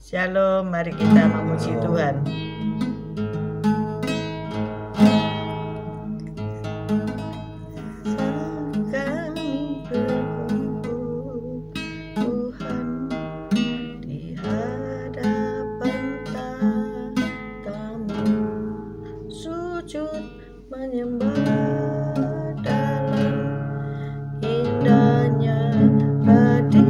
Shalom, mari kita memuji Tuhan. Kami berkumpul Tuhan di hadapan tatamu, sujud menyembah dalam indahnya hadirat-Mu.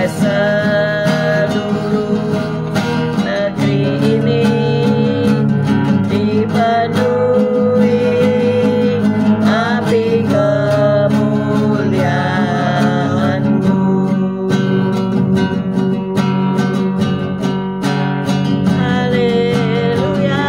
seluruh negeri ini dipenuhi api kemuliaan-Mu. Haleluya.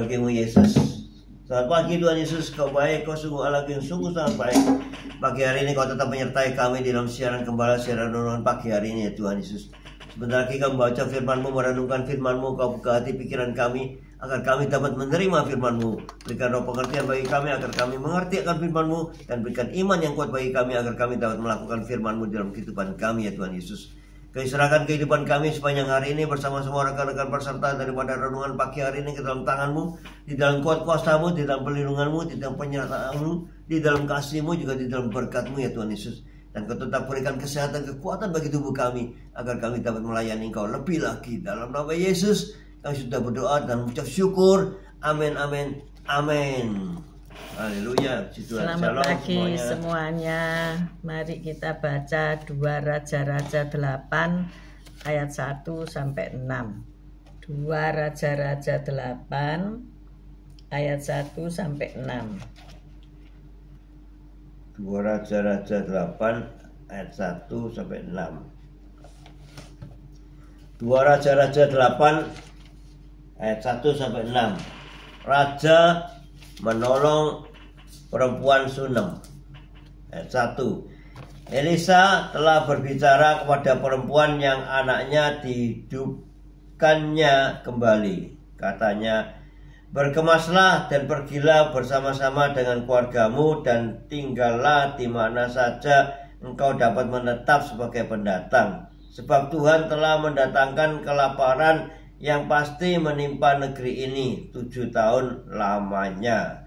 bagimu Yesus. Selamat pagi Tuhan Yesus, Kau baik, Kau sungguh Allah yang sungguh sangat baik. Pagi hari ini Kau tetap menyertai kami di dalam siaran gembala, siaran renungan pagi hari ini ya Tuhan Yesus. Sebentar lagi kami membaca firman-Mu, merenungkan firman-Mu, Kau buka hati pikiran kami agar kami dapat menerima firman-Mu. Berikan roh pengertian bagi kami agar kami mengerti akan firman-Mu, dan berikan iman yang kuat bagi kami agar kami dapat melakukan firman-Mu dalam kehidupan kami ya Tuhan Yesus. Kami serahkan kehidupan kami sepanjang hari ini bersama semua rekan-rekan peserta daripada renungan pagi hari ini ke dalam tangan-Mu, di dalam kuat kuasa-Mu, di dalam perlindungan-Mu, di dalam penyertaan-Mu, di dalam kasih-Mu, juga di dalam berkat-Mu ya Tuhan Yesus. Dan Kau tetap berikan kesehatan, kekuatan bagi tubuh kami agar kami dapat melayani Engkau lebih lagi. Dalam nama Yesus kami sudah berdoa dan mengucap syukur. Amin, amin, amin. Haleluya. Selamat pagi semuanya. Mari kita baca 2 Raja-Raja 8 ayat 1 sampai 6. 2 Raja-Raja 8 ayat 1 sampai 6. 2 Raja-Raja 8 ayat 1 sampai 6. 2 Raja-Raja 8 ayat 1 sampai 6. Raja menolong perempuan Sunem. Ayat 1. Elisa telah berbicara kepada perempuan yang anaknya dihidupkannya kembali. Katanya, berkemaslah dan pergilah bersama-sama dengan keluargamu dan tinggallah di mana saja engkau dapat menetap sebagai pendatang. Sebab Tuhan telah mendatangkan kelaparan yang pasti menimpa negeri ini 7 tahun lamanya.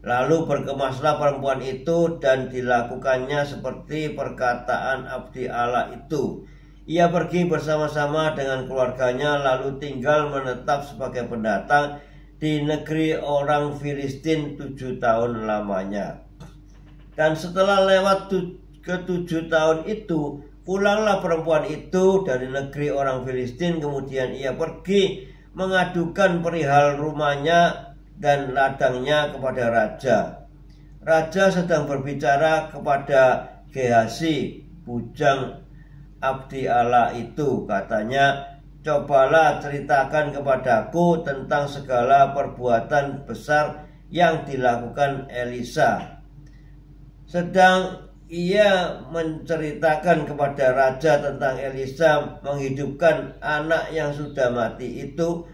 Lalu berkemaslah perempuan itu dan dilakukannya seperti perkataan abdi Allah itu. Ia pergi bersama-sama dengan keluarganya lalu tinggal menetap sebagai pendatang di negeri orang Filistin 7 tahun lamanya. Dan setelah lewat ke-7 tahun itu, pulanglah perempuan itu dari negeri orang Filistin. Kemudian ia pergi mengadukan perihal rumahnya dan ladangnya kepada raja. Raja sedang berbicara kepada Gehazi, bujang abdi Allah itu. Katanya, cobalah ceritakan kepadaku tentang segala perbuatan besar yang dilakukan Elisa. Sedang ia menceritakan kepada raja tentang Elisa menghidupkan anak yang sudah mati itu,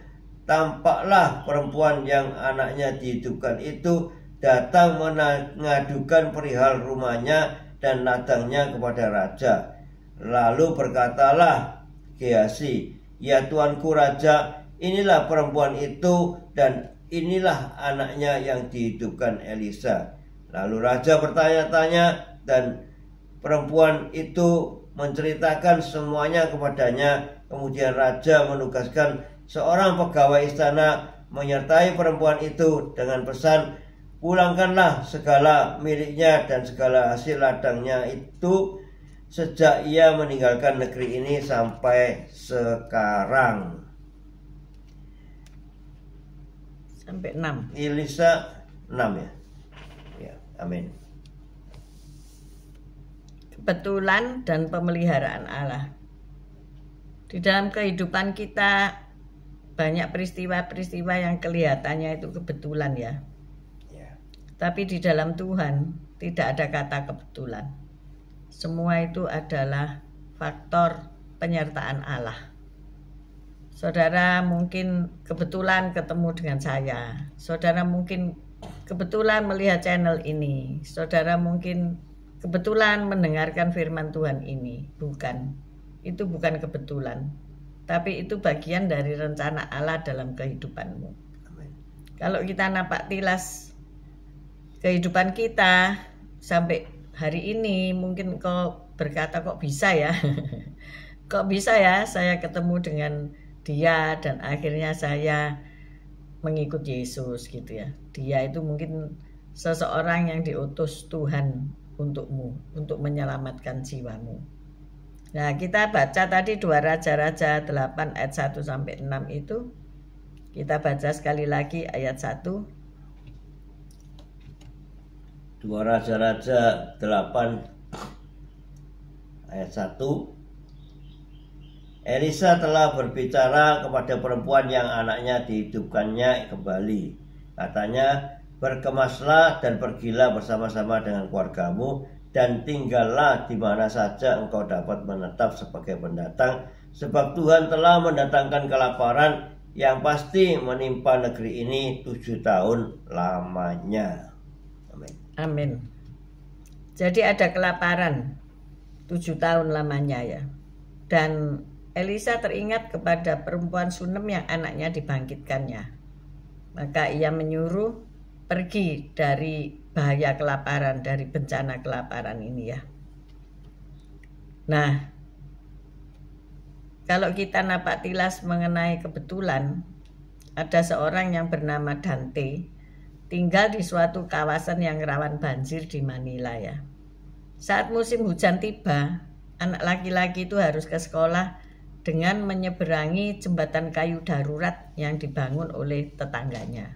tampaklah perempuan yang anaknya dihidupkan itu datang mengadukan perihal rumahnya dan ladangnya kepada raja. Lalu berkatalah Gehazi, "Ya tuanku raja, inilah perempuan itu dan inilah anaknya yang dihidupkan Elisa." Lalu raja bertanya-tanya dan perempuan itu menceritakan semuanya kepadanya. Kemudian raja menugaskan seorang pegawai istana menyertai perempuan itu dengan pesan, "Pulangkanlah segala miliknya dan segala hasil ladangnya itu sejak ia meninggalkan negeri ini sampai sekarang." Sampai 6. Elisa 6 ya. Ya, amin. Kebetulan dan pemeliharaan Allah. Di dalam kehidupan kita banyak peristiwa-peristiwa yang kelihatannya itu kebetulan ya. Tapi di dalam Tuhan tidak ada kata kebetulan. Semua itu adalah faktor penyertaan Allah. Saudara mungkin kebetulan ketemu dengan saya. Saudara mungkin kebetulan melihat channel ini. Saudara mungkin kebetulan mendengarkan firman Tuhan ini. Bukan. Itu bukan kebetulan. Tapi itu bagian dari rencana Allah dalam kehidupanmu. Amin. Kalau kita napak tilas kehidupan kita sampai hari ini, mungkin kau berkata, kok bisa ya? Kok bisa ya saya ketemu dengan dia dan akhirnya saya mengikut Yesus gitu ya. Dia itu mungkin seseorang yang diutus Tuhan untukmu, untuk menyelamatkan jiwamu. Nah, kita baca tadi 2 Raja-Raja 8 ayat 1 sampai 6 itu. Kita baca sekali lagi ayat 1. 2 Raja-Raja 8 ayat 1. Elisa telah berbicara kepada perempuan yang anaknya dihidupkannya kembali. Katanya, "Berkemaslah dan pergilah bersama-sama dengan keluargamu dan tinggallah di mana saja engkau dapat menetap sebagai pendatang, sebab Tuhan telah mendatangkan kelaparan yang pasti menimpa negeri ini 7 tahun lamanya." Amin. Amin. Jadi ada kelaparan 7 tahun lamanya ya. Dan Elisa teringat kepada perempuan Sunem yang anaknya dibangkitkannya. Maka ia menyuruh pergi dari bahaya kelaparan, dari bencana kelaparan ini ya. Nah, kalau kita napak tilas mengenai kebetulan, ada seorang yang bernama Dante tinggal di suatu kawasan yang rawan banjir di Manila ya. Saat musim hujan tiba, anak laki-laki itu harus ke sekolah dengan menyeberangi jembatan kayu darurat yang dibangun oleh tetangganya.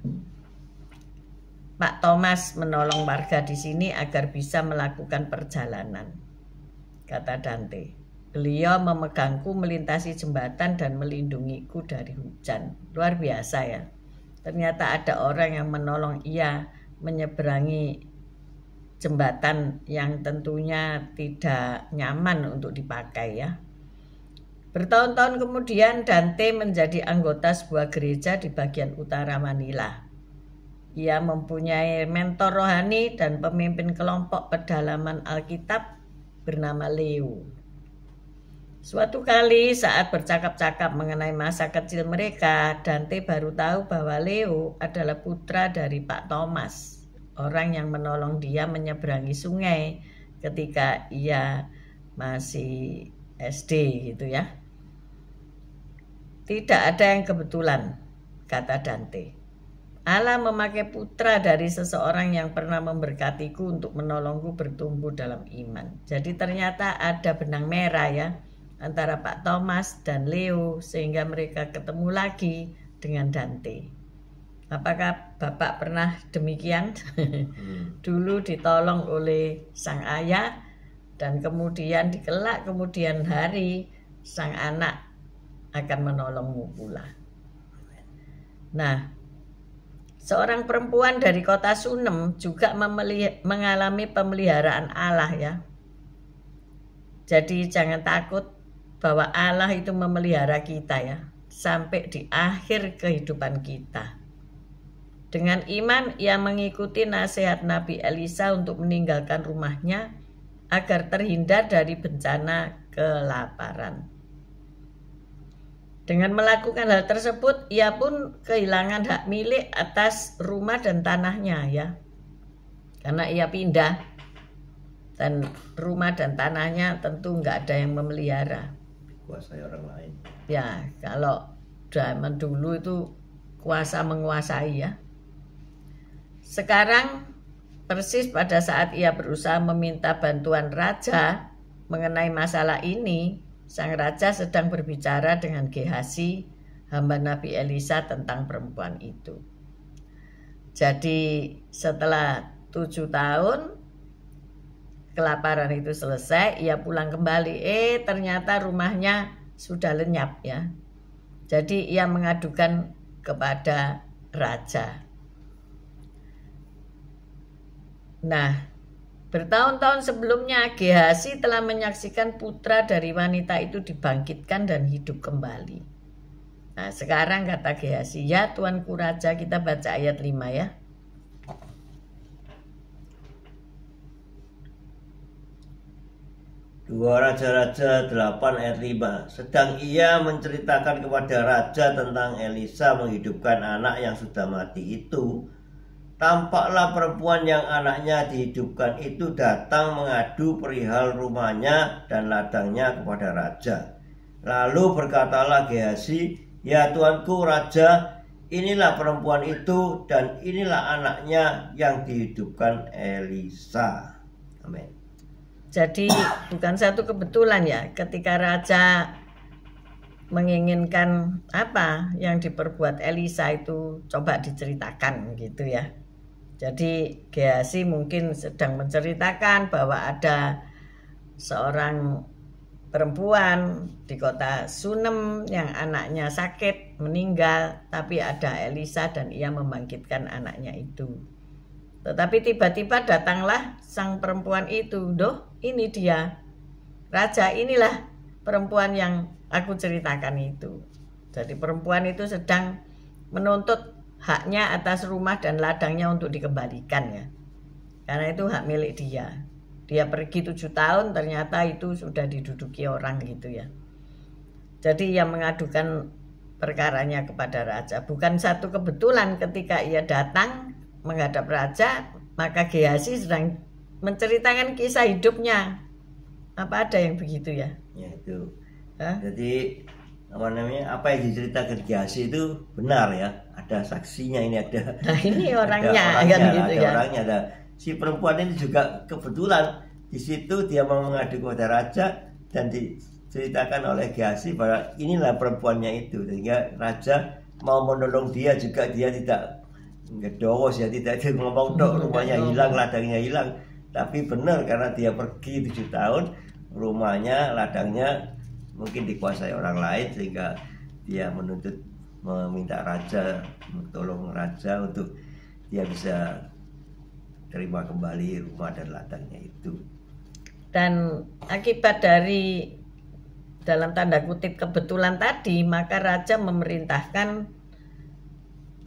Pak Thomas menolong warga di sini agar bisa melakukan perjalanan, kata Dante. Beliau memegangku melintasi jembatan dan melindungiku dari hujan. Luar biasa ya. Ternyata ada orang yang menolong ia menyeberangi jembatan yang tentunya tidak nyaman untuk dipakai ya. Bertahun-tahun kemudian Dante menjadi anggota sebuah gereja di bagian utara Manila. Ia mempunyai mentor rohani dan pemimpin kelompok pedalaman Alkitab bernama Leo. Suatu kali saat bercakap-cakap mengenai masa kecil mereka, Dante baru tahu bahwa Leo adalah putra dari Pak Thomas, orang yang menolong dia menyeberangi sungai ketika ia masih SD gitu ya. Tidak ada yang kebetulan, kata Dante. Allah memakai putra dari seseorang yang pernah memberkatiku untuk menolongku bertumbuh dalam iman. Jadi ternyata ada benang merah ya antara Pak Thomas dan Leo sehingga mereka ketemu lagi dengan Dante. Apakah Bapak pernah demikian? Dulu ditolong oleh sang ayah dan kemudian dikelak kemudian hari sang anak akan menolongmu pula. Nah, seorang perempuan dari kota Sunem juga mengalami pemeliharaan Allah ya. Jadi jangan takut bahwa Allah itu memelihara kita ya sampai di akhir kehidupan kita. Dengan iman ia mengikuti nasihat Nabi Elisa untuk meninggalkan rumahnya agar terhindar dari bencana kelaparan. Dengan melakukan hal tersebut, ia pun kehilangan hak milik atas rumah dan tanahnya ya. Karena ia pindah dan rumah dan tanahnya tentu nggak ada yang memelihara. Kuasai orang lain. Ya, kalau zaman dulu itu kuasa menguasai ya. Sekarang persis pada saat ia berusaha meminta bantuan raja mengenai masalah ini, sang raja sedang berbicara dengan Gehazi, hamba Nabi Elisa tentang perempuan itu. Jadi setelah 7 tahun kelaparan itu selesai, ia pulang kembali. Ternyata rumahnya sudah lenyap ya. Jadi ia mengadukan kepada raja. Nah, bertahun-tahun sebelumnya Gehazi telah menyaksikan putra dari wanita itu dibangkitkan dan hidup kembali. Nah, sekarang kata Gehazi, ya Tuanku Raja, kita baca ayat 5 ya. Dua Raja-Raja 8 ayat 5. Sedang ia menceritakan kepada raja tentang Elisa menghidupkan anak yang sudah mati itu, tampaklah perempuan yang anaknya dihidupkan itu datang mengadu perihal rumahnya dan ladangnya kepada raja. Lalu berkatalah Gehazi, ya Tuanku Raja, inilah perempuan itu dan inilah anaknya yang dihidupkan Elisa. Amin. Jadi bukan satu kebetulan ya, ketika raja menginginkan apa yang diperbuat Elisa itu coba diceritakan gitu ya. Jadi Gehazi mungkin sedang menceritakan bahwa ada seorang perempuan di kota Sunem yang anaknya sakit meninggal, tapi ada Elisa dan ia membangkitkan anaknya itu. Tetapi tiba-tiba datanglah sang perempuan itu. Doh, ini dia raja, inilah perempuan yang aku ceritakan itu. Jadi perempuan itu sedang menuntut haknya atas rumah dan ladangnya untuk dikembalikan ya. Karena itu hak milik dia. Dia pergi 7 tahun, ternyata itu sudah diduduki orang gitu ya. Jadi ia mengadukan perkaranya kepada raja. Bukan satu kebetulan ketika ia datang menghadap raja, maka Gehazi sedang menceritakan kisah hidupnya. Apa ada yang begitu ya? Ya itu. Jadi apa yang diceritakan Gehazi itu benar ya. Ada saksinya, ini ada. Nah ini orangnya, ada orangnya, kan gitu ada ya. Orangnya ada. Si perempuan ini juga kebetulan di situ dia mau mengadu kepada raja dan diceritakan oleh Gehazi bahwa inilah perempuannya itu, sehingga raja mau menolong dia juga dia tidak ngedowos ya, tidak ngomong dok rumahnya hilang, ladangnya hilang, tapi benar karena dia pergi 7 tahun rumahnya, ladangnya mungkin dikuasai orang lain sehingga dia meminta raja, tolong raja untuk dia bisa terima kembali rumah dan ladangnya itu. Dan akibat dari dalam tanda kutip kebetulan tadi, maka raja memerintahkan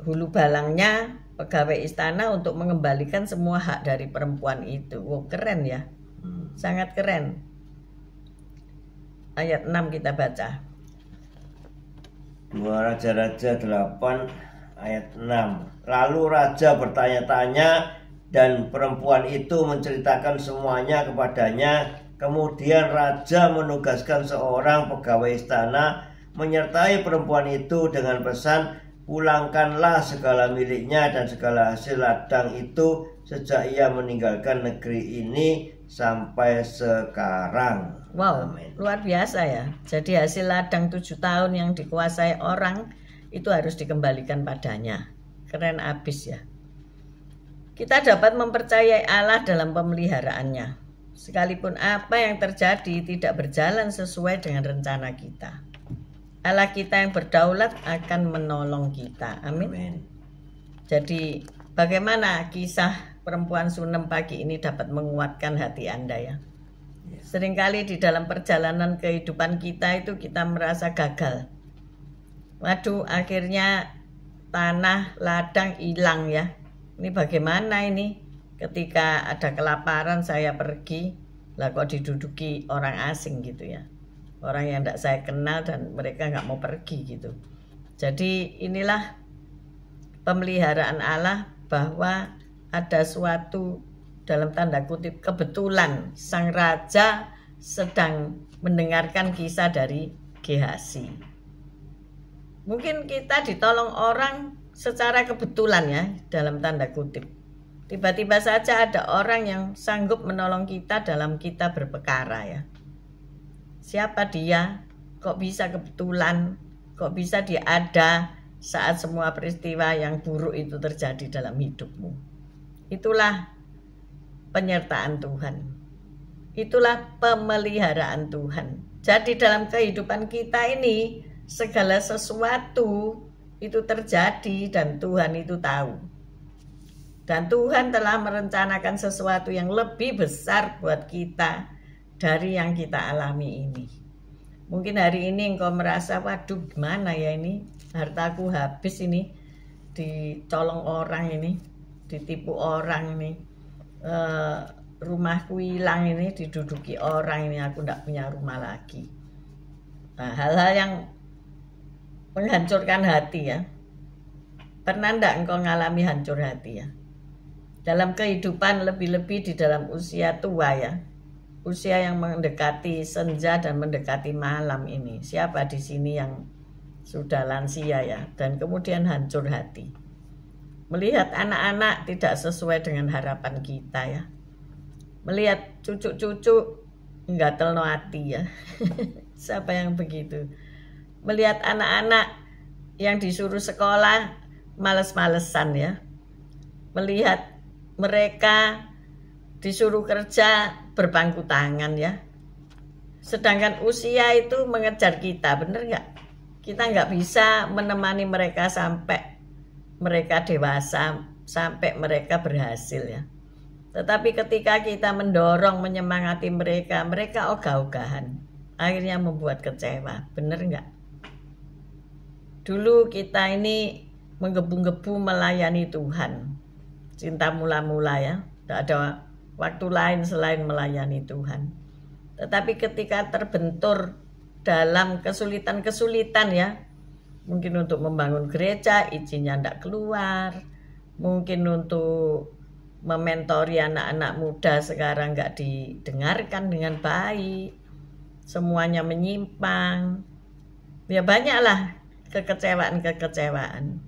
hulu balangnya, pegawai istana untuk mengembalikan semua hak dari perempuan itu. Wow, keren ya. Sangat keren. Ayat 6 kita baca. 2 Raja-Raja 8 ayat 6. Lalu raja bertanya-tanya dan perempuan itu menceritakan semuanya kepadanya. Kemudian raja menugaskan seorang pegawai istana menyertai perempuan itu dengan pesan, pulangkanlah segala miliknya dan segala hasil ladang itu sejak ia meninggalkan negeri ini sampai sekarang. Wow, Amin. Luar biasa ya. Jadi hasil ladang 7 tahun yang dikuasai orang itu harus dikembalikan padanya. keren abis ya. Kita dapat mempercayai Allah dalam pemeliharaannya, sekalipun apa yang terjadi tidak berjalan sesuai dengan rencana kita. Allah kita yang berdaulat akan menolong kita. Amin. Amin. Jadi bagaimana kisah perempuan Sunem pagi ini dapat menguatkan hati Anda ya? Seringkali di dalam perjalanan kehidupan kita itu kita merasa gagal. Waduh, akhirnya tanah ladang hilang ya. Ini bagaimana ini? Ketika ada kelaparan saya pergi, lah kok diduduki orang asing gitu ya. Orang yang tidak saya kenal dan mereka nggak mau pergi gitu. Jadi inilah pemeliharaan Allah, bahwa ada suatu dalam tanda kutip kebetulan sang raja sedang mendengarkan kisah dari Gehazi. Mungkin kita ditolong orang secara kebetulan ya, dalam tanda kutip. Tiba-tiba saja ada orang yang sanggup menolong kita dalam kita berperkara ya. Siapa dia? Kok bisa kebetulan? Kok bisa dia ada saat semua peristiwa yang buruk itu terjadi dalam hidupmu? Itulah penyertaan Tuhan. Itulah pemeliharaan Tuhan. Jadi dalam kehidupan kita ini segala sesuatu itu terjadi dan Tuhan itu tahu. Dan Tuhan telah merencanakan sesuatu yang lebih besar buat kita dari yang kita alami ini. Mungkin hari ini engkau merasa, waduh gimana ya ini, hartaku habis ini, dicolong orang ini, ditipu orang ini, rumahku hilang ini, diduduki orang ini, aku tidak punya rumah lagi. Nah, hal-hal yang menghancurkan hati ya. Pernah enggak engkau ngalami hancur hati ya? Dalam kehidupan, lebih-lebih di dalam usia tua ya. Usia yang mendekati senja dan mendekati malam ini. Siapa di sini yang sudah lansia ya? Dan kemudian hancur hati. Melihat anak-anak tidak sesuai dengan harapan kita ya. Melihat cucu-cucu enggak telno hati ya. Siapa yang begitu? Melihat anak-anak yang disuruh sekolah males-malesan ya. Melihat mereka disuruh kerja berpangku tangan ya. Sedangkan usia itu mengejar kita, bener nggak? Kita nggak bisa menemani mereka sampai mereka dewasa, sampai mereka berhasil ya. Tetapi ketika kita mendorong, menyemangati mereka, mereka ogah-ogahan. Akhirnya membuat kecewa, bener nggak? Dulu kita ini menggebu-gebu melayani Tuhan. Cinta mula-mula ya. Tidak ada waktu lain selain melayani Tuhan. Tetapi ketika terbentur dalam kesulitan-kesulitan ya. Mungkin untuk membangun gereja, izinnya tidak keluar. Mungkin untuk mementori anak-anak muda sekarang nggak didengarkan dengan baik. Semuanya menyimpang. Ya banyaklah kekecewaan-kekecewaan.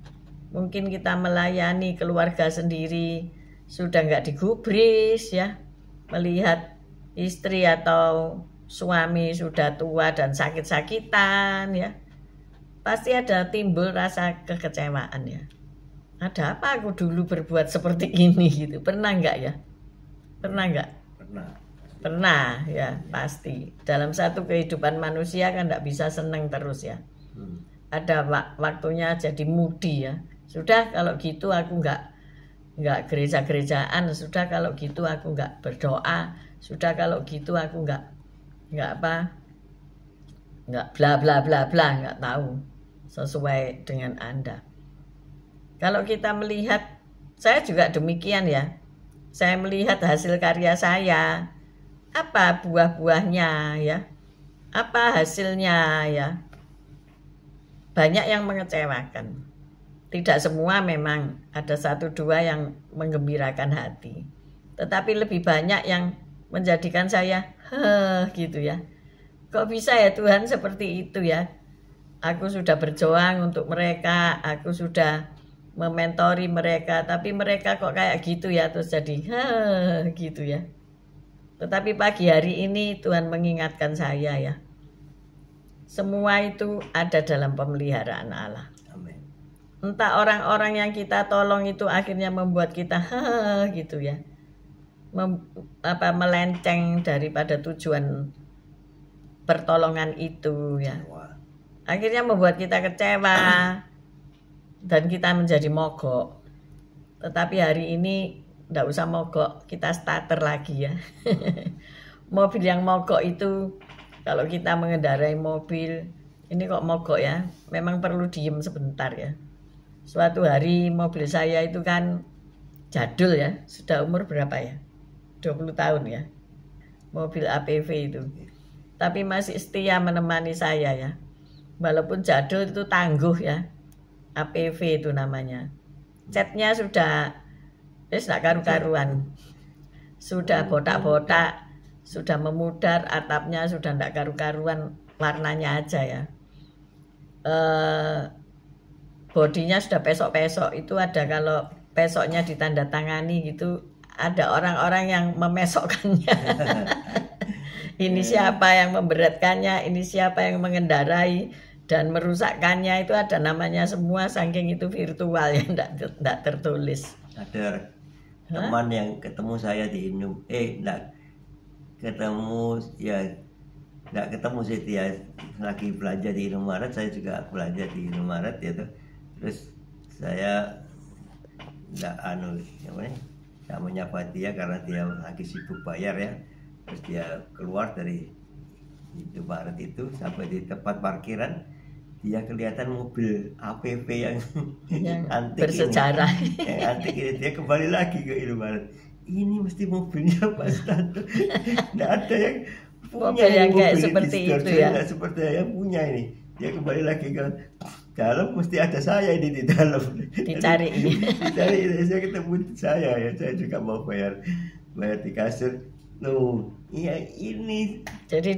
Mungkin kita melayani keluarga sendiri sudah nggak digubris ya. Melihat istri atau suami sudah tua dan sakit-sakitan ya. Pasti ada timbul rasa kekecewaan ya. Ada apa aku dulu berbuat seperti ini gitu. Pernah nggak ya? Pernah nggak? Pernah ya pasti. Dalam satu kehidupan manusia kan nggak bisa seneng terus ya. Ada waktunya jadi moody ya. Sudah kalau gitu aku nggak gereja-gerejaan. Sudah kalau gitu aku nggak berdoa. Sudah kalau gitu aku nggak bla bla bla bla, nggak tahu sesuai dengan Anda. Kalau kita melihat, saya juga demikian ya. Saya melihat hasil karya saya, apa buah-buahnya ya, apa hasilnya ya. Banyak yang mengecewakan. Tidak semua memang, ada satu dua yang menggembirakan hati. Tetapi lebih banyak yang menjadikan saya gitu ya. Kok bisa ya Tuhan seperti itu ya? Aku sudah berjuang untuk mereka, aku sudah mementori mereka, tapi mereka kok kayak gitu ya, terus jadi gitu ya. Tetapi pagi hari ini Tuhan mengingatkan saya ya. Semua itu ada dalam pemeliharaan Allah. Amin. entah orang-orang yang kita tolong itu akhirnya membuat kita gitu ya, melenceng daripada tujuan pertolongan itu ya, akhirnya membuat kita kecewa dan kita menjadi mogok. Tetapi hari ini nggak usah mogok, kita starter lagi ya. Mobil yang mogok itu, kalau kita mengendarai mobil ini kok mogok ya, memang perlu diem sebentar ya. Suatu hari mobil saya itu kan jadul ya, sudah umur berapa ya, 20 tahun ya, mobil APV itu, tapi masih setia menemani saya ya. Walaupun jadul itu tangguh ya, APV itu namanya. Catnya sudah tidak karu-karuan, sudah botak-botak, sudah memudar, atapnya sudah tidak karu-karuan, warnanya aja ya. Bodinya sudah pesok-pesok, itu ada kalau pesoknya ditandatangani gitu, ada orang-orang yang memesokkannya. Ini siapa yang memberatkannya, ini siapa yang mengendarai dan merusakkannya, itu ada namanya semua, saking itu virtual ya, tidak tertulis. Ada teman yang ketemu saya di enggak ketemu ya, nggak ketemu sih, dia lagi belanja di Indomaret, saya juga belanja di Indomaret ya tuh. Terus saya nggak menyapa dia karena dia lagi sibuk bayar ya. Terus dia keluar dari Indomaret itu sampai di tempat parkiran, dia kelihatan mobil APV yang antik bersejarah ini, yang antik ini. Dia kembali lagi ke Indomaret, ini mesti mobilnya Pak Stanto. Nggak ada yang punya yang kayak mobil seperti itu ya, nggak seperti yang punya ini. Dia kembali lagi ke dalam, mesti ada saya ini di dalam, dicari ini. Dicari, saya ketemu saya ya, saya juga mau bayar di kasir. Iya ini. Jadi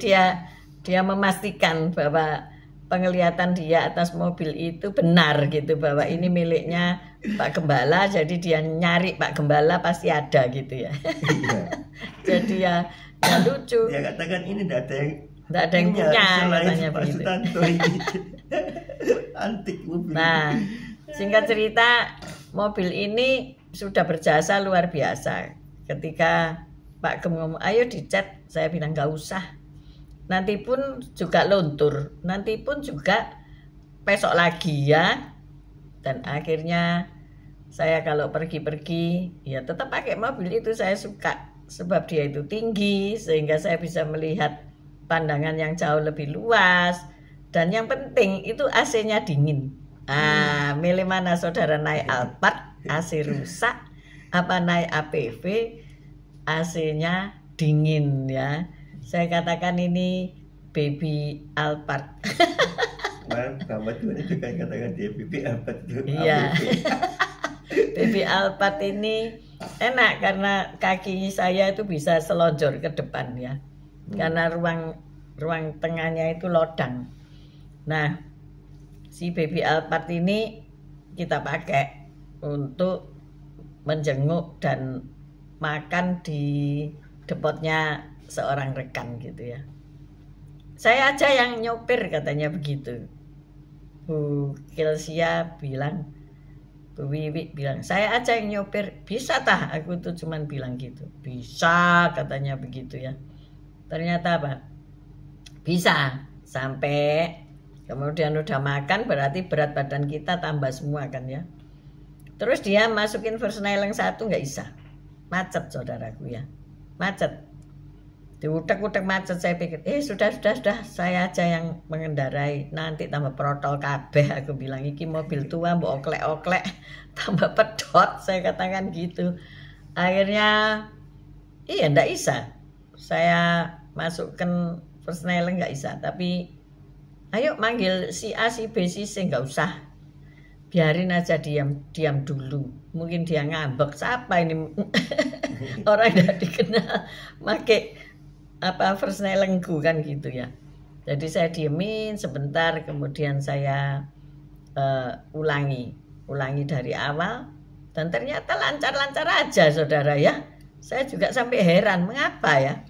dia memastikan bahwa penglihatan dia atas mobil itu benar gitu, bahwa ini miliknya Pak Gembala, jadi dia nyari Pak Gembala pasti ada gitu ya. Iya. Jadi ya lucu. Dia katakan ini tidak ada yang punya katanya Pak begitu. Sutanto ini. Antik mobil. Nah, singkat cerita, mobil ini sudah berjasa luar biasa. Ketika Pak Gem ngomong, ayo dicat, saya bilang nggak usah. Nanti pun juga luntur, nanti pun juga pesok lagi ya. Dan akhirnya saya kalau pergi-pergi ya tetap pakai mobil itu, saya suka. Sebab dia itu tinggi sehingga saya bisa melihat pandangan yang jauh lebih luas. Dan yang penting itu AC-nya dingin. Milih mana saudara, naik Alphard AC rusak, apa naik APV AC-nya dingin ya. Saya katakan ini baby Alphard. Bapak Tuhan itu kan katakan dia baby Alphard itu. Iya. Baby Alphard ini enak karena kaki saya itu bisa selonjor ke depan ya. Karena ruang tengahnya itu lodang. Nah, si baby Alphard ini kita pakai untuk menjenguk dan makan di depotnya seorang rekan gitu ya. Saya aja yang nyopir katanya begitu. Bu Kilsia bilang, Bu Wiwi bilang, saya aja yang nyopir. Bisa tah? Aku tuh cuman bilang gitu. Bisa katanya begitu ya. Ternyata apa? Bisa. Sampai kemudian udah makan, berarti berat badan kita tambah semua kan ya. Terus dia masukin Versnelling 1 nggak bisa. Macet saudaraku ya. Macet. Diutek-utek macet, saya pikir, sudah, saya aja yang mengendarai, nanti tambah protol kabeh, aku bilang, iki mobil tua, mbok oklek-oklek, tambah pedot, saya katakan gitu. Akhirnya, ndak bisa, saya masukkan Versnelling nggak bisa, tapi ayo manggil si A, si B, si C, nggak usah, biarin aja diam dulu, mungkin dia ngambek, siapa ini orang nggak dikenal, make Versnellingku kan gitu ya. Jadi saya diemin sebentar, kemudian saya ulangi dari awal, dan ternyata lancar-lancar aja saudara ya. Saya juga sampai heran, mengapa ya?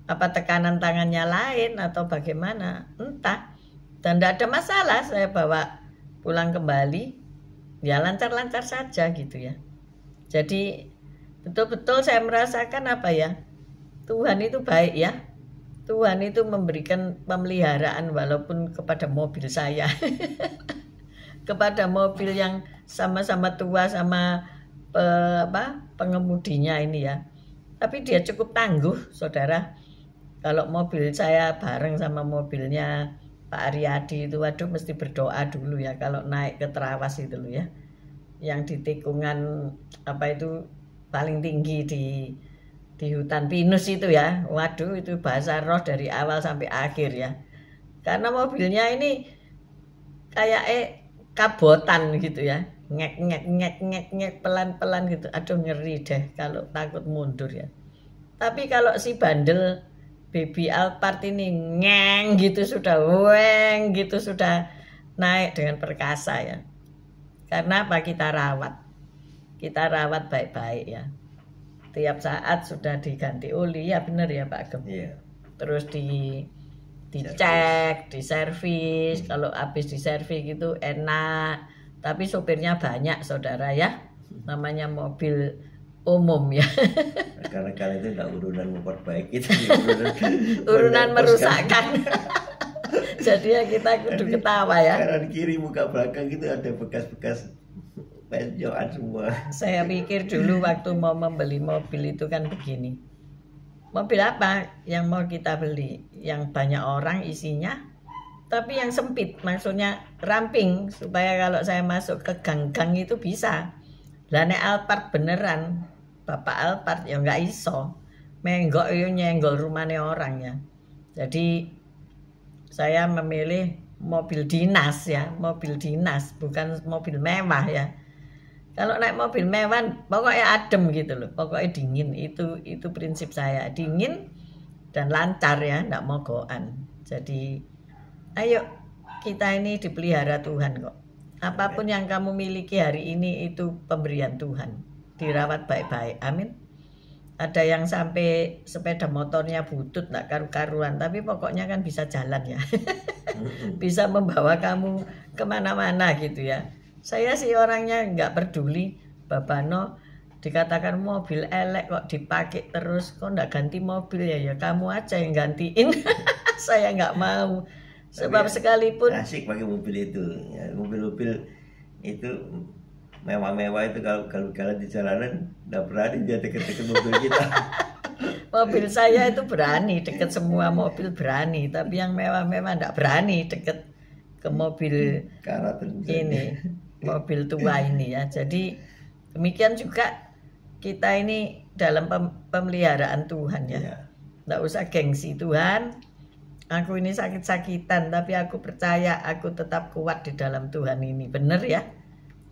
Apa tekanan tangannya lain atau bagaimana? Entah. Dan tidak ada masalah, saya bawa pulang kembali. ya lancar-lancar saja gitu ya. Jadi betul-betul saya merasakan apa ya, Tuhan itu baik ya. Tuhan itu memberikan pemeliharaan walaupun kepada mobil saya. Kepada mobil yang sama-sama tua sama pengemudinya ini ya. Tapi dia cukup tangguh, saudara. Kalau mobil saya bareng sama mobilnya Pak Aryadi itu, waduh mesti berdoa dulu ya kalau naik ke terawas itu loh ya. Yang di tikungan apa itu paling tinggi di hutan pinus itu ya. Waduh itu bahasa roh dari awal sampai akhir ya. Karena mobilnya ini kayak kabotan gitu ya. Ngek pelan-pelan gitu. Aduh ngeri deh kalau takut mundur ya. Tapi kalau si bandel Baby Alphard ini ngeng gitu sudah weng gitu sudah naik dengan perkasa ya. Karena apa? Kita rawat baik-baik ya. Tiap saat sudah diganti oli ya, benar ya Pak Agem. Iya. Terus dicek, diservis. Kalau habis diservis gitu enak. Tapi sopirnya banyak saudara ya. Namanya mobil umum ya. Karena itu tidak urunan memperbaiki, urunan merusakkan. Jadi ya kita kudu ketawa ya. Kanan kiri muka belakang itu ada bekas-bekas penjokan semua. Saya pikir dulu waktu mau membeli mobil itu kan begini. Mobil apa yang mau kita beli? Yang banyak orang isinya, tapi yang sempit, maksudnya ramping supaya kalau saya masuk ke gang-gang itu bisa. Lah nek Alphard beneran, Bapak Alphard ya nggak iso. Menggok yo nyenggol rumahnya orang ya. Jadi saya memilih mobil dinas ya, mobil dinas bukan mobil mewah ya. Kalau naik mobil mewah pokoknya adem gitu loh, pokoknya dingin, itu prinsip saya, dingin dan lancar ya, enggak mogokan. Jadi ayo kita ini dipelihara Tuhan kok. Apapun yang kamu miliki hari ini itu pemberian Tuhan, dirawat baik-baik, amin. Ada yang sampai sepeda motornya butut enggak karu-karuan, tapi pokoknya kan bisa jalan ya. Bisa membawa kamu kemana-mana gitu ya. Saya sih orangnya nggak peduli, Babano dikatakan mobil elek kok dipakai terus, kok nggak ganti mobil ya kamu aja yang gantiin. Saya nggak mau, sebab ya, sekalipun asik pakai mobil itu ya, mobil-mobil itu mewah-mewah itu kalau di jalanan nggak berani dia deket-deket mobil kita. Mobil saya itu berani deket semua mobil berani, tapi yang mewah-mewah nggak berani deket ke mobil ini, mobil tua ini ya. Jadi demikian juga kita ini dalam pemeliharaan Tuhan ya. Nggak usah gengsi, Tuhan aku ini sakit-sakitan tapi aku percaya aku tetap kuat di dalam Tuhan ini, bener ya.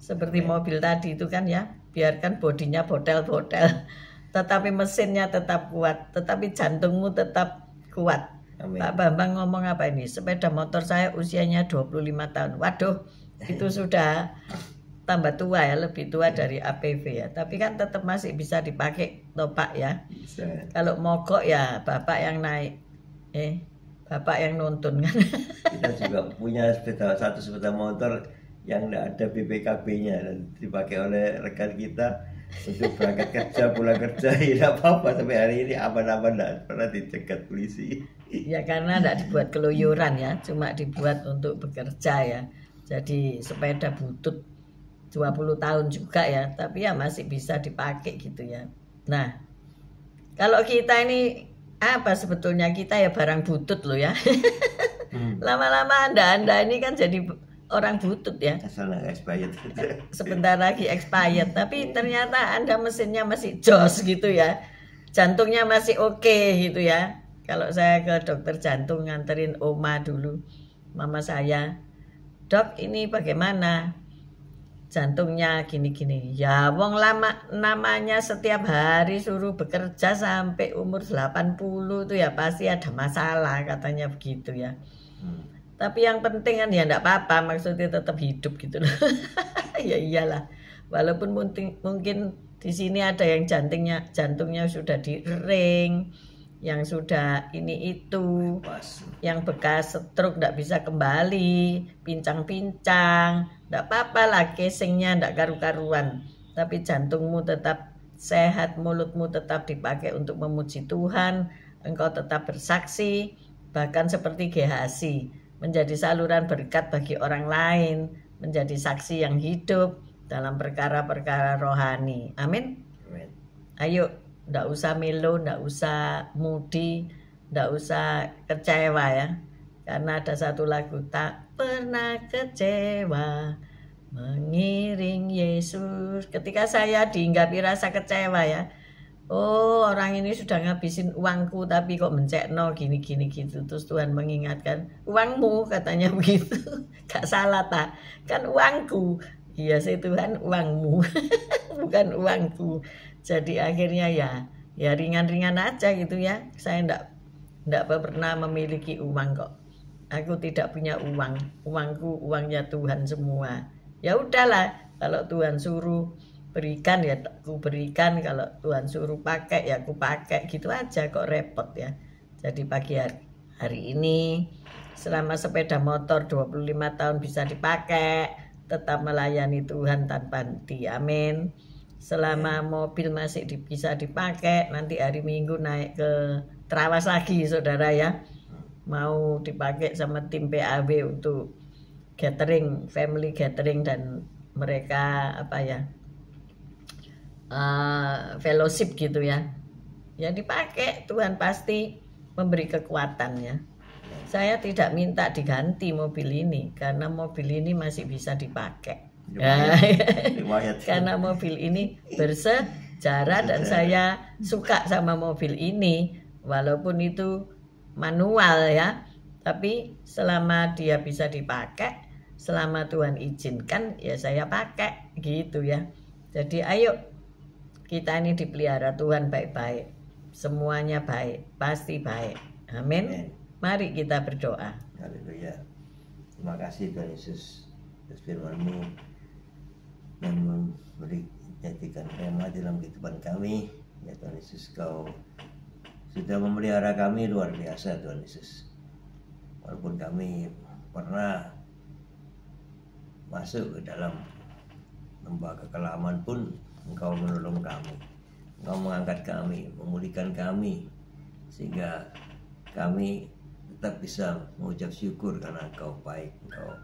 Seperti mobil tadi itu kan ya, biarkan bodinya bodel-bodel tetapi mesinnya tetap kuat, tetapi jantungmu tetap kuat. Amin. Pak Bambang ngomong apa ini? Sepeda motor saya usianya 25 tahun. Waduh, itu sudah tambah tua ya, lebih tua dari APV ya. Tapi kan tetap masih bisa dipakai toh Pak ya. Bisa. Kalau mogok ya Bapak yang naik. Bapak yang nuntun kan. Kita juga punya satu sepeda motor yang tidak ada BPKB-nya dan dipakai oleh rekan kita untuk berangkat kerja, pulang kerja, tidak apa-apa sampai hari ini aman-aman, tidak pernah dicegat polisi. Ya karena tidak dibuat keluyuran ya, cuma dibuat untuk bekerja ya. Jadi sepeda butut 20 tahun juga ya, tapi ya masih bisa dipakai gitu ya. Nah, kalau kita ini apa sebetulnya kita ya barang butut loh ya. Lama-lama Anda ini kan jadi orang butut ya. Sebentar lagi expired, tapi ternyata Anda mesinnya masih jos gitu ya. Jantungnya masih oke gitu ya. Kalau saya ke dokter jantung nganterin oma dulu, mama saya, "Dok, ini bagaimana? Jantungnya gini-gini." Ya wong lama namanya setiap hari suruh bekerja sampai umur 80 tuh ya pasti ada masalah katanya begitu ya. Tapi yang penting kan ya enggak apa-apa, maksudnya tetap hidup gitu loh. Ya iyalah. Walaupun mungkin di sini ada yang jantungnya sudah di ring, yang sudah ini itu, yang bekas stroke enggak bisa kembali, pincang-pincang, Nggak apa-apa lah casingnya nggak karu-karuan, tapi jantungmu tetap sehat, mulutmu tetap dipakai untuk memuji Tuhan, engkau tetap bersaksi, bahkan seperti GHC, menjadi saluran berkat bagi orang lain, menjadi saksi yang hidup dalam perkara-perkara rohani. Amin. Amin. Ayo, nggak usah melo, nggak usah mudi, nggak usah kecewa ya. Karena ada satu lagu, tak pernah kecewa mengiring Yesus. Ketika saya dihinggapi rasa kecewa ya, oh orang ini sudah ngabisin uangku tapi kok mencekno gini-gini gitu. Terus Tuhan mengingatkan, uangmu katanya begitu. Gak salah tak, kan uangku. Iya sih Tuhan, uangmu bukan uangku. Jadi akhirnya ya ringan-ringan aja gitu ya. Saya enggak pernah memiliki uang kok. Aku tidak punya uang. Uangku uangnya Tuhan semua. Ya udahlah, kalau Tuhan suruh berikan ya aku berikan, kalau Tuhan suruh pakai ya aku pakai, gitu aja kok repot ya. Jadi pagi hari ini selama sepeda motor 25 tahun bisa dipakai, tetap melayani Tuhan tanpa henti. Amin. Selama mobil masih bisa dipakai, nanti hari Minggu naik ke Trawas lagi saudara ya, mau dipakai sama tim PAW untuk gathering, family gathering, dan mereka apa ya, fellowship gitu ya. Ya dipakai, Tuhan pasti memberi kekuatan ya. Saya tidak minta diganti mobil ini karena mobil ini masih bisa dipakai. Karena mobil ini bersejarah dan saya suka sama mobil ini, walaupun itu manual ya, tapi selama dia bisa dipakai, selama Tuhan izinkan ya saya pakai gitu ya. Jadi ayo kita ini dipelihara Tuhan baik-baik, semuanya baik, pasti baik. Amin. Mari kita berdoa. Haleluya. Terima kasih Tuhan Yesus atas firman-Mu yang memberi jadikan rema dalam kehidupan kami. Ya Tuhan Yesus, Kau sudah memelihara kami luar biasa Tuhan Yesus. Walaupun kami pernah masuk ke dalam lembah kekelaman pun, Engkau menolong kami. Engkau mengangkat kami, memulihkan kami, sehingga kami tetap bisa mengucap syukur karena Engkau baik. Engkau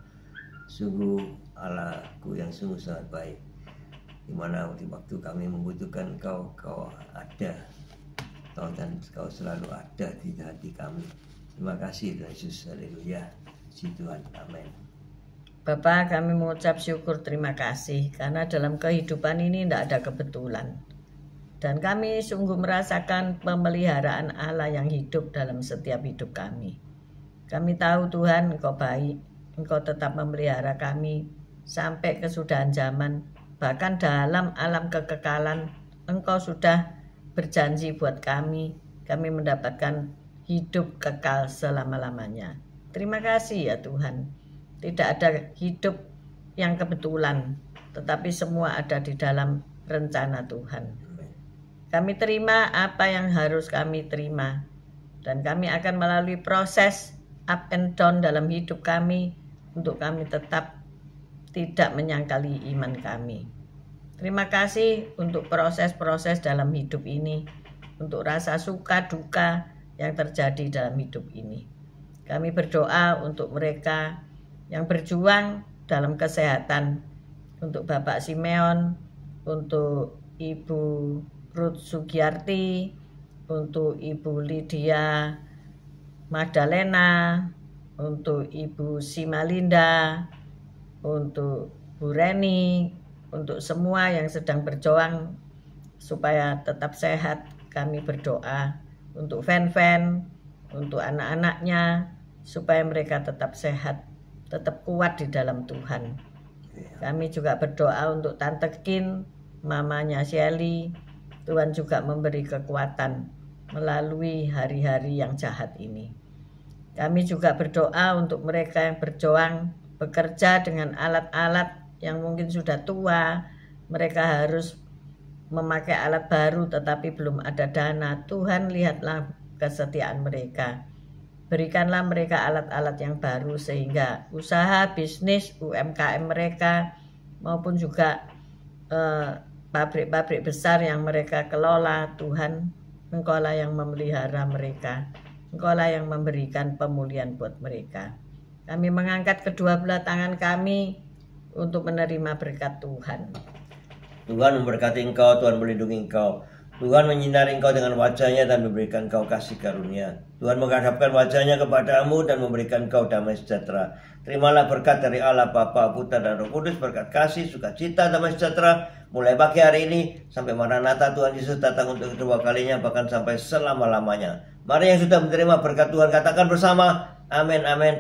sungguh Allahku yang sungguh sangat baik. Di mana di waktu kami membutuhkan Engkau, Kau ada. Dan Kau selalu ada di hati kami. Terima kasih Tuhan Yesus. Haleluya. Puji Tuhan. Amin. Bapak, kami mengucap syukur terima kasih karena dalam kehidupan ini tidak ada kebetulan. Dan kami sungguh merasakan pemeliharaan Allah yang hidup dalam setiap hidup kami. Kami tahu Tuhan Engkau baik, Engkau tetap memelihara kami sampai kesudahan zaman. Bahkan dalam alam kekekalan Engkau sudah berjanji buat kami mendapatkan hidup kekal selama-lamanya. Terima kasih ya Tuhan. Tidak ada hidup yang kebetulan, tetapi semua ada di dalam rencana Tuhan. Kami terima apa yang harus kami terima, dan kami akan melalui proses up and down dalam hidup kami untuk kami tetap tidak menyangkali iman kami. Terima kasih untuk proses-proses dalam hidup ini, untuk rasa suka duka yang terjadi dalam hidup ini. Kami berdoa untuk mereka yang berjuang dalam kesehatan, untuk Bapak Simeon, untuk Ibu Ruth Sugiyarti, untuk Ibu Lydia Magdalena, untuk Ibu Simalinda, untuk Bu Reni, untuk semua yang sedang berjuang supaya tetap sehat. Kami berdoa untuk Fen-Fen, untuk anak-anaknya, supaya mereka tetap sehat, tetap kuat di dalam Tuhan. Kami juga berdoa untuk Tante Kin, mamanya Shelly. Tuhan juga memberi kekuatan melalui hari-hari yang jahat ini. Kami juga berdoa untuk mereka yang berjuang bekerja dengan alat-alat yang mungkin sudah tua. Mereka harus memakai alat baru tetapi belum ada dana. Tuhan lihatlah kesetiaan mereka. Berikanlah mereka alat-alat yang baru sehingga usaha, bisnis, UMKM mereka maupun juga pabrik-pabrik besar yang mereka kelola, Tuhan, Engkaulah yang memelihara mereka. Engkaulah yang memberikan pemulihan buat mereka. Kami mengangkat kedua belah tangan kami untuk menerima berkat Tuhan. Tuhan memberkati engkau, Tuhan melindungi engkau. Tuhan menyinari engkau dengan wajahnya dan memberikan engkau kasih karunia. Tuhan menghadapkan wajahnya kepadamu dan memberikan engkau damai sejahtera. Terimalah berkat dari Allah Bapa, Putra dan Roh Kudus, berkat kasih, sukacita, damai sejahtera mulai pagi hari ini sampai Maranatha Tuhan Yesus datang untuk kedua kalinya, bahkan sampai selama-lamanya. Mari yang sudah menerima berkat Tuhan katakan bersama, amin, amin,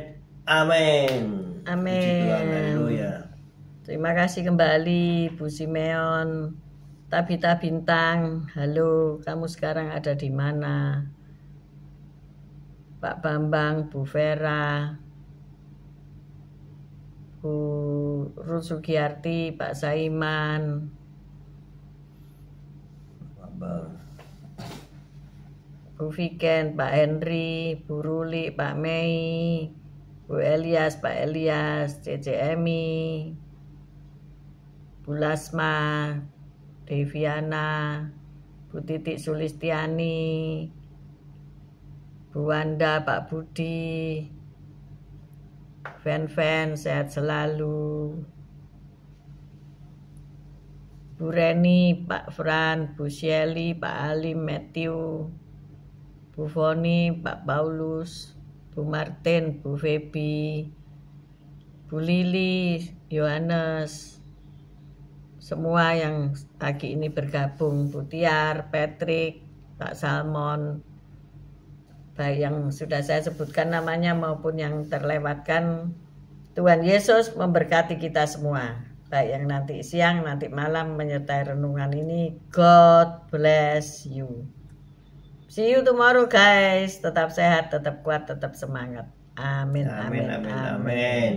amin. Amin. Haleluya. Terima kasih kembali Bu Simeon, Tabita Bintang. Halo, kamu sekarang ada di mana? Pak Bambang, Bu Vera, Bu Ruth Sugiyarti, Pak Saiman, Bu Viken, Pak Henry, Bu Ruli, Pak Mei, Bu Elias, Pak Elias, CCMI, Bu Lasma, Deviana, Bu Titik Sulistiani, Bu Wanda, Pak Budi, Fan sehat selalu, Bu Reni, Pak Fran, Bu Shelly, Pak Ali, Matthew, Bu Foni, Pak Paulus, Bu Martin, Bu Feby, Bu Lili, Yohanes, semua yang pagi ini bergabung, Bu Tiar, Patrick, Pak Salmon, baik yang sudah saya sebutkan namanya maupun yang terlewatkan. Tuhan Yesus memberkati kita semua, baik yang nanti siang, nanti malam menyertai renungan ini. God bless you. See you tomorrow guys. Tetap sehat, tetap kuat, tetap semangat. Amin, amin, amin, amin.